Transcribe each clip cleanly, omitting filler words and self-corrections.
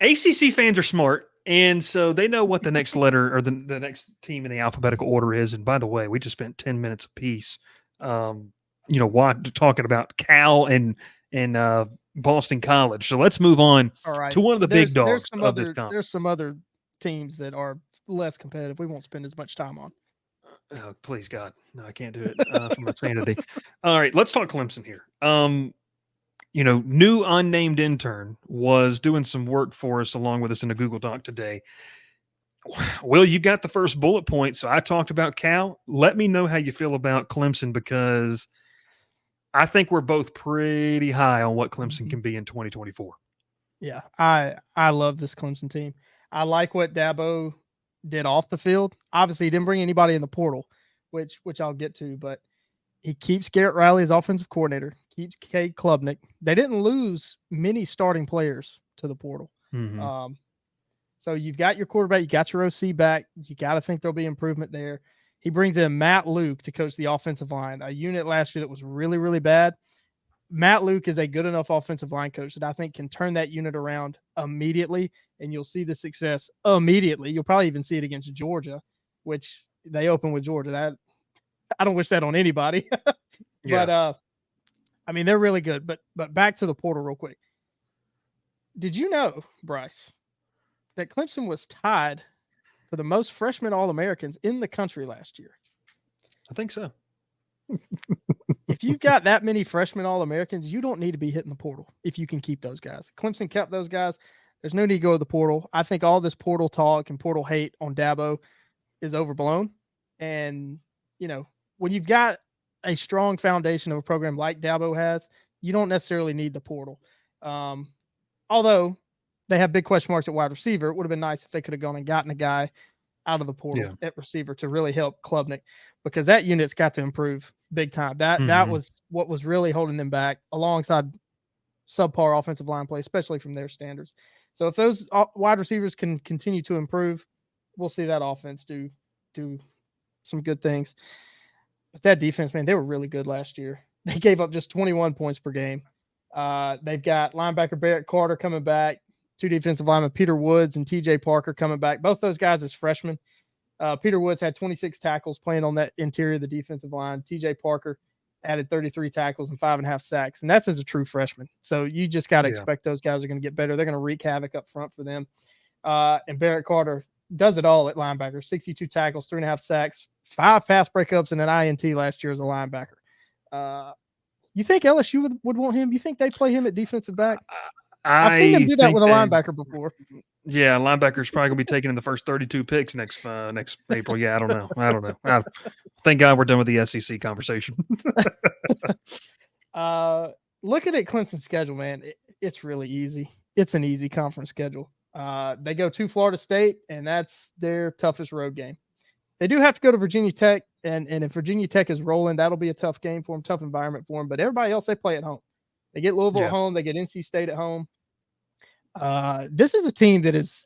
ACC fans are smart, and so they know what the next letter or the next team in the alphabetical order is. And by the way, we just spent 10 minutes apiece, talking about Cal and Boston College. So let's move on All right. to one of the big There's dogs some of this other conference. there's some other teams that are less competitive. We won't spend as much time on. Oh, please God, no, I can't do it for my sanity. All right, let's talk Clemson here. New unnamed intern was doing some work for us along with us in a Google Doc today. Will, you got the first bullet point. So I talked about Cal. Let me know how you feel about Clemson, because I think we're both pretty high on what Clemson Mhm. can be in 2024. Yeah, I love this Clemson team. I like what Dabo did off the field. Obviously, he didn't bring anybody in the portal, which I'll get to, but he keeps Garrett Riley as offensive coordinator, keeps Cade Klubnik. They didn't lose many starting players to the portal. Mm-hmm. Um, so you've got your quarterback, you got your OC back. You got to think there'll be improvement there. He brings in Matt Luke to coach the offensive line, a unit last year that was really, really bad. Matt Luke is a good enough offensive line coach that I think can turn that unit around immediately, and you'll see the success immediately. You'll probably even see it against Georgia, which they open with Georgia. That I don't wish that on anybody, but Yeah. I mean they're really good. But back to the portal real quick. Did you know, Bryce, that Clemson was tied for the most freshman All-Americans in the country last year? I think so. If you've got that many freshman All-Americans, you don't need to be hitting the portal if you can keep those guys. Clemson kept those guys. There's no need to go to the portal. I think all this portal talk and portal hate on Dabo is overblown. And, when you've got a strong foundation of a program like Dabo has, you don't necessarily need the portal. Although they have big question marks at wide receiver, it would have been nice if they could have gone and gotten a guy out of the portal at receiver to really help Klubnik, because that unit's got to improve big time. That was what was really holding them back, alongside subpar offensive line play, especially from their standards. So if those wide receivers can continue to improve, we'll see that offense do some good things. But that defense, man, they were really good last year. They gave up just 21 points per game. They've got linebacker Barrett Carter coming back, two defensive linemen, Peter Woods and TJ Parker, coming back. Both those guys as freshmen. Peter Woods had 26 tackles playing on that interior of the defensive line. TJ Parker added 33 tackles and 5.5 sacks, and that's as a true freshman. So you just got to expect those guys are going to get better. They're going to wreak havoc up front for them. And Barrett Carter does it all at linebacker: 62 tackles, 3.5 sacks, 5 pass breakups, and an INT last year as a linebacker. You think LSU would want him? You think they play him at defensive back? I've seen them do that with a linebacker before. Yeah, linebacker's probably going to be taken in the first 32 picks next April. Yeah, I don't know. Thank God we're done with the SEC conversation. Looking at Clemson's schedule, man, it's really easy. It's an easy conference schedule. They go to Florida State, and that's their toughest road game. They do have to go to Virginia Tech, and if Virginia Tech is rolling, that'll be a tough game for them, tough environment for them. But everybody else, they play at home. They get Louisville at home. They get NC State at home. This is a team that is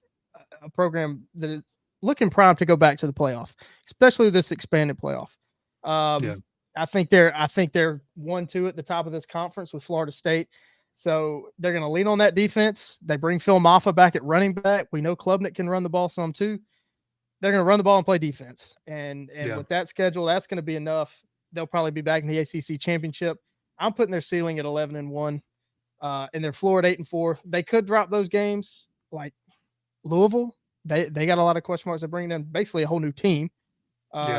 a program that is looking primed to go back to the playoff, especially this expanded playoff. I think they're 1-2 at the top of this conference with Florida State. So they're going to lean on that defense. They bring Phil Maffa back at running back. We know Klubnik can run the ball some too. They're going to run the ball and play defense. And with that schedule, that's going to be enough. They'll probably be back in the ACC championship. I'm putting their ceiling at 11-1. And their floor at 8-4. They could drop those games like Louisville. They got a lot of question marks. They're bringing in basically a whole new team.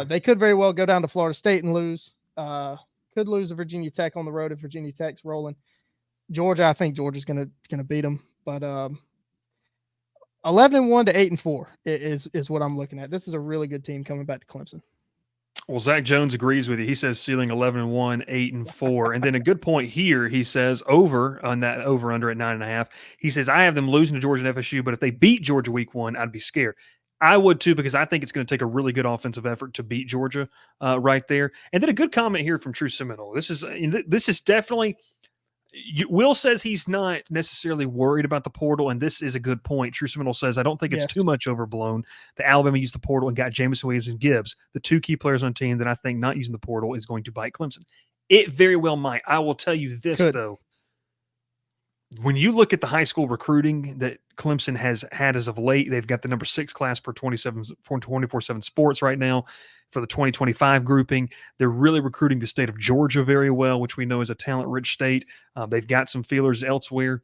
They could very well go down to Florida State and lose. Could lose to Virginia Tech on the road if Virginia Tech's rolling. Georgia, I think Georgia's gonna beat them. But 11-1 to 8-4 is what I'm looking at. This is a really good team coming back to Clemson. Well, Zach Jones agrees with you. He says ceiling 11-1, 8-4. And then a good point here, he says over on that over under at 9.5. He says, I have them losing to Georgia and FSU, but if they beat Georgia week 1, I'd be scared. I would too, because I think it's going to take a really good offensive effort to beat Georgia right there. And then a good comment here from True Seminole. This is definitely Will says he's not necessarily worried about the portal, and this is a good point. True Seminole says, I don't think it's too much overblown. The Alabama used the portal and got Jameson Williams and Gibbs, the two key players on the team that I think not using the portal is going to bite Clemson. It very well might. I will tell you this, though. when you look at the high school recruiting that Clemson has had as of late, they've got the number 6 class per 24/7 Sports right now for the 2025 grouping. They're really recruiting the state of Georgia very well, which we know is a talent-rich state. They've got some feelers elsewhere.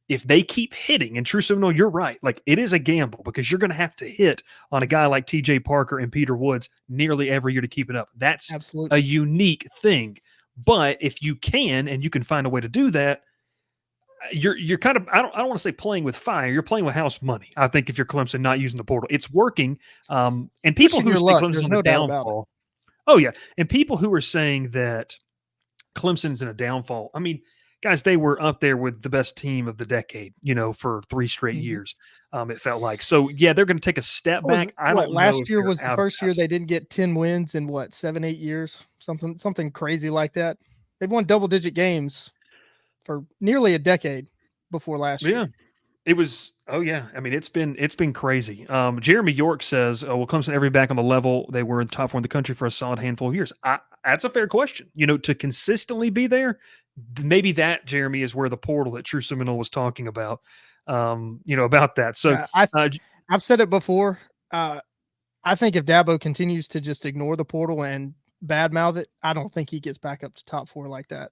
If they keep hitting, and True Seminole, you're right, like it is a gamble because you're going to have to hit on a guy like TJ Parker and Peter Woods nearly every year to keep it up. That's Absolutely. a unique thing. But if you can, and you can find a way to do that, you're kind of, I don't want to say playing with fire. You're playing with house money. I think if you're Clemson not using the portal, it's working. And people Pushing who your say luck. Clemson's There's on no the doubt about it. downfall, oh yeah, and people who are saying that Clemson's in a downfall. I mean, guys, they were up there with the best team of the decade, for 3 straight Mhm. years. It felt like. So yeah, they're going to take a step back. I don't know last if year they're was the out of first year that. they didn't get 10 wins in 7-8 years, something crazy like that. They've won double-digit games for nearly a decade before last Yeah. year. It was, oh yeah. I mean, it's been crazy. Jeremy York says, "Will Clemson ever be back on the level they were in the top 4 in the country for a solid handful of years?" That's a fair question. To consistently be there, maybe that, Jeremy, is where the portal that True Seminole was talking about. About that. So, Yeah, uh, I've said it before. I think if Dabo continues to just ignore the portal and badmouth it, I don't think he gets back up to top 4 like that.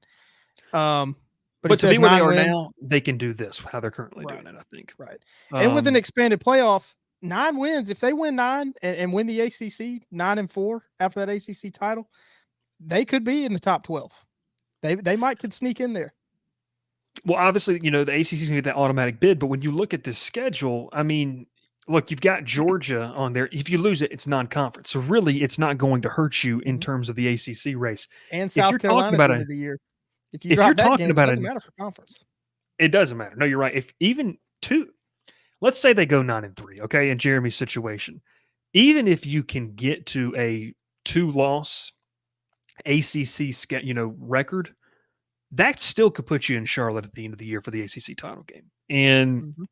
But he but to be says where they 9 are wins. now, they can do this how they're currently Right. doing it. I think. Right. And with an Um, expanded playoff, 9 wins, if they win 9 and win the ACC 9-4 after that ACC title, they could be in the top 12. They could sneak in there. well, obviously, the ACC is going to get that automatic bid, but when you look at this schedule, I mean, look, you've got Georgia on there. If you lose it, it's non-conference, so really, it's not going to hurt you in Mhm. terms of the ACC race. And If South you're talking Carolina at about the end a, of the year. If you if you're drop that talking game, it about doesn't an, matter for conference. it doesn't matter. No, you're right. If even two, let's say they go 9-3, okay, in Jeremy's situation, even if you can get to a 2-loss ACC record, that still could put you in Charlotte at the end of the year for the ACC title game. And Mhm.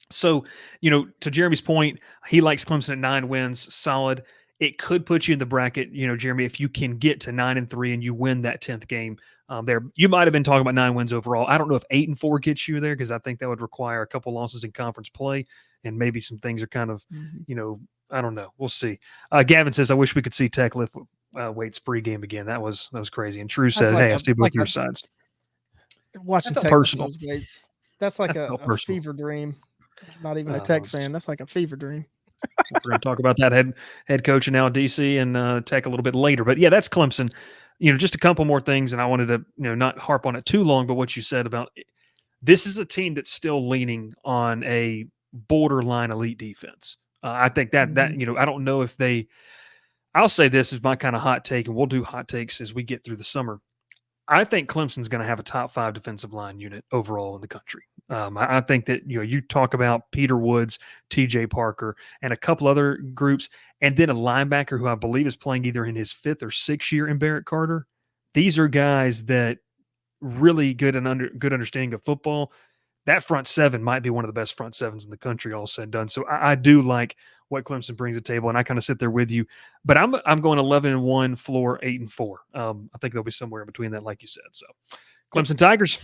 so, to Jeremy's point, he likes Clemson at 9 wins, solid. It could put you in the bracket, Jeremy, if you can get to 9-3 and you win that 10th game. There, you might have been talking about 9 wins overall. I don't know if 8-4 gets you there because I think that would require a couple losses in conference play, and maybe some things are kind of, Mhm. I don't know. We'll see. Gavin says, "I wish we could see Tech lift weights pregame again. That was crazy." And True That's said, "Hey, I see both your sides." watching That felt Tech lift personal. those weights. That's like That felt a personal. fever dream. I'm not even a Tech fan. That's like a fever dream. We're going to talk about that head coach and now DC and Tech a little bit later. But yeah, that's Clemson. Just a couple more things, and I wanted to not harp on it too long. But what you said about this is a team that's still leaning on a borderline elite defense. I think that Mhm. I don't know if they. I'll say this is my kind of hot take, and we'll do hot takes as we get through the summer. I think Clemson's going to have a top 5 defensive line unit overall in the country. I think that you talk about Peter Woods, T.J. Parker, and a couple other groups, and then a linebacker who I believe is playing either in his 5th or 6th year in Barrett Carter. These are guys that really good understanding of football. That front 7 might be one of the best front 7s in the country, all said and done. So I do like what Clemson brings to the table, and I kind of sit there with you. But I'm going 11-1, floor 8-4. I think they'll be somewhere in between that, like you said. So Yep. Clemson Tigers.